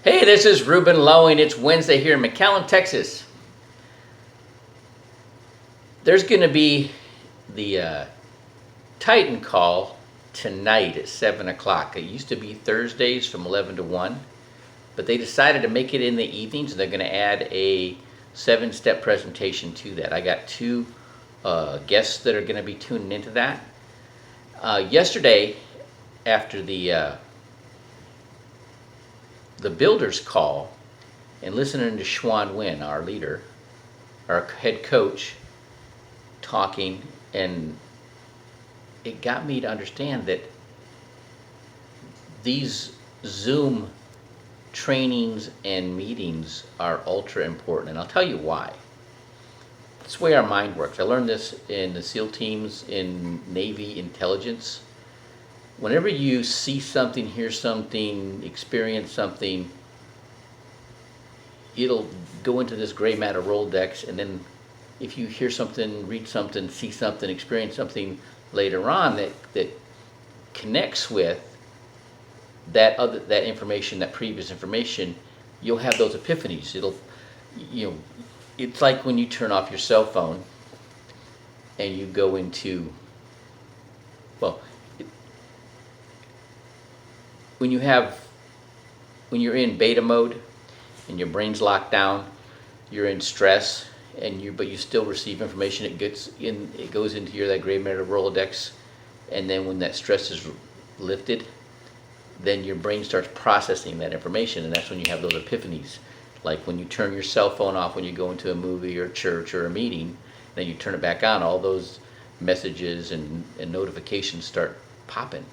Hey, this is Ruben Lowing. It's Wednesday here in McAllen, Texas. There's going to be the Titan call tonight at 7 o'clock. It used to be Thursdays from 11 to 1, but they decided to make it in the evenings, and they're going to add a 7-step presentation to that. I got two guests that are going to be tuning into that. Yesterday, after the builders call, and listening to Xuan Nguyen, our leader, our head coach, talking, and it got me to understand that these Zoom trainings and meetings are ultra important, and I'll tell you why. It's the way our mind works. I learned this in the SEAL teams, in Navy intelligence. Whenever you see something, hear something, experience something, it'll go into this gray matter Rolodex, and then if you hear something, read something, see something, experience something later on that connects with that information, that previous information, you'll have those epiphanies. It's like when you turn off your cell phone and you go into, when you're in beta mode and your brain's locked down, you're in stress, but you still receive information. It goes into that gray matter Rolodex, and then when that stress is lifted, then your brain starts processing that information, and that's when you have those epiphanies. Like when you turn your cell phone off when you go into a movie or church or a meeting, then you turn it back on, all those messages and notifications start popping.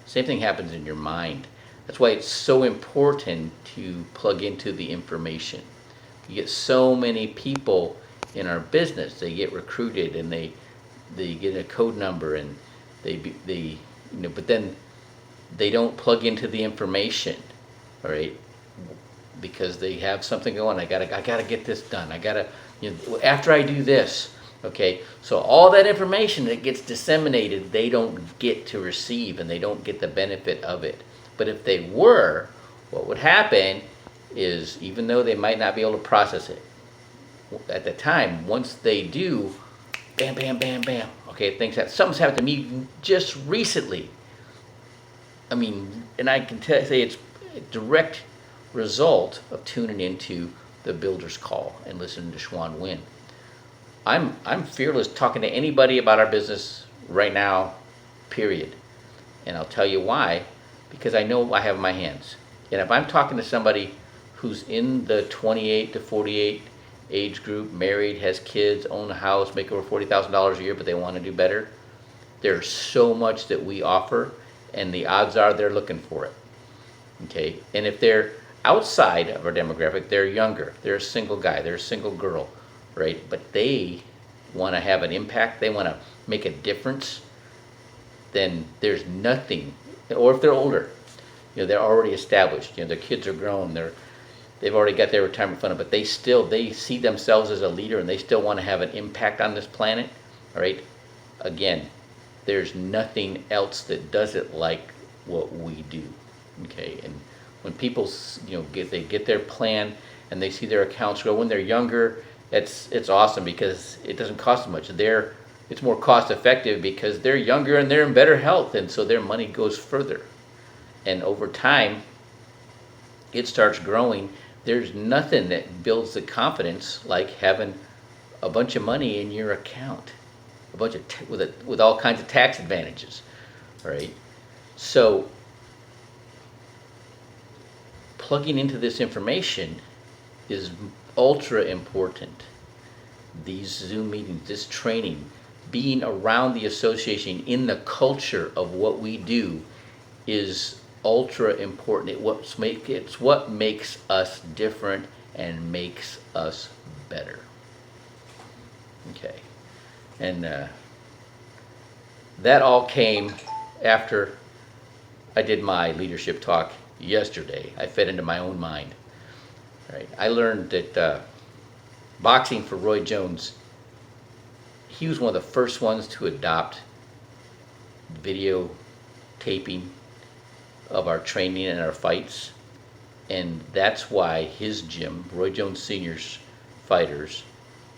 Same thing happens in your mind. That's why it's so important to plug into the information. You get so many people in our business, they get recruited and they get a code number, and but then they don't plug into the information, all right? Because they have something going. I gotta get this done. After I do this, okay? So all that information that gets disseminated, they don't get to receive, and they don't get the benefit of it. But if they were, what would happen is, even though they might not be able to process it at the time, once they do, bam, bam, bam, bam. Okay, something's happened to me just recently. I mean, and I can say it's a direct result of tuning into the Builders Call and listening to Xuan Nguyen. I'm fearless talking to anybody about our business right now, period. And I'll tell you why, because I know I have my hands. And if I'm talking to somebody who's in the 28 to 48 age group, married, has kids, own a house, make over $40,000 a year, but they want to do better, there's so much that we offer, and the odds are they're looking for it. Okay? And if they're outside of our demographic, they're younger, they're a single guy, they're a single girl, right? But they want to have an impact, they want to make a difference, then there's nothing. Or if they're older, they're already established, their kids are grown, they've already got their retirement fund, but they see themselves as a leader, and they still want to have an impact on this planet, all right? Again, there's nothing else that does it like what we do, okay? And when people, get their plan and they see their accounts grow when they're younger, it's awesome, because it doesn't cost them much. It's more cost effective because they're younger and they're in better health, and so their money goes further. And over time, it starts growing. There's nothing that builds the confidence like having a bunch of money in your account, a bunch of with all kinds of tax advantages, right? So plugging into this information is ultra important. These Zoom meetings, this training, being around the association, in the culture of what we do, is ultra important. It's what makes us different and makes us better. Okay, and that all came after I did my leadership talk yesterday. I fed into my own mind. All right, I learned that boxing for Roy Jones, he was one of the first ones to adopt video taping of our training and our fights. And that's why his gym, Roy Jones Sr.'s fighters,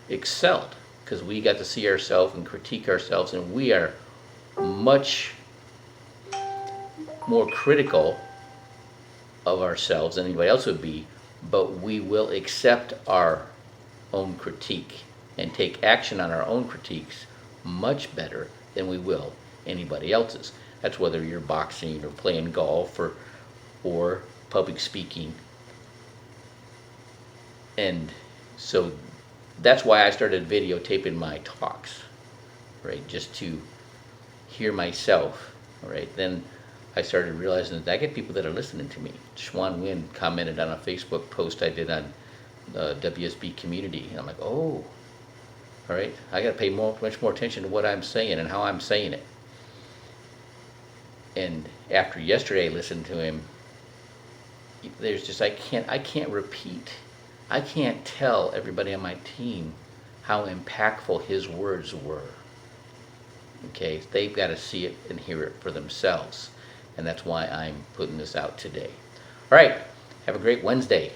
excelled, because we got to see ourselves and critique ourselves, and we are much more critical of ourselves than anybody else would be, but we will accept our own critique and take action on our own critiques much better than we will anybody else's. That's whether you're boxing or playing golf or public speaking. And so that's why I started videotaping my talks, right? Just to hear myself, right? Then I started realizing that I get people that are listening to me. Schwan Wynn commented on a Facebook post I did on WSB community. And I'm like, oh, all right, I got to pay much more attention to what I'm saying and how I'm saying it. And after yesterday, I listened to him. There's just I can't repeat. I can't tell everybody on my team how impactful his words were. Okay, they've got to see it and hear it for themselves. And that's why I'm putting this out today. All right, have a great Wednesday.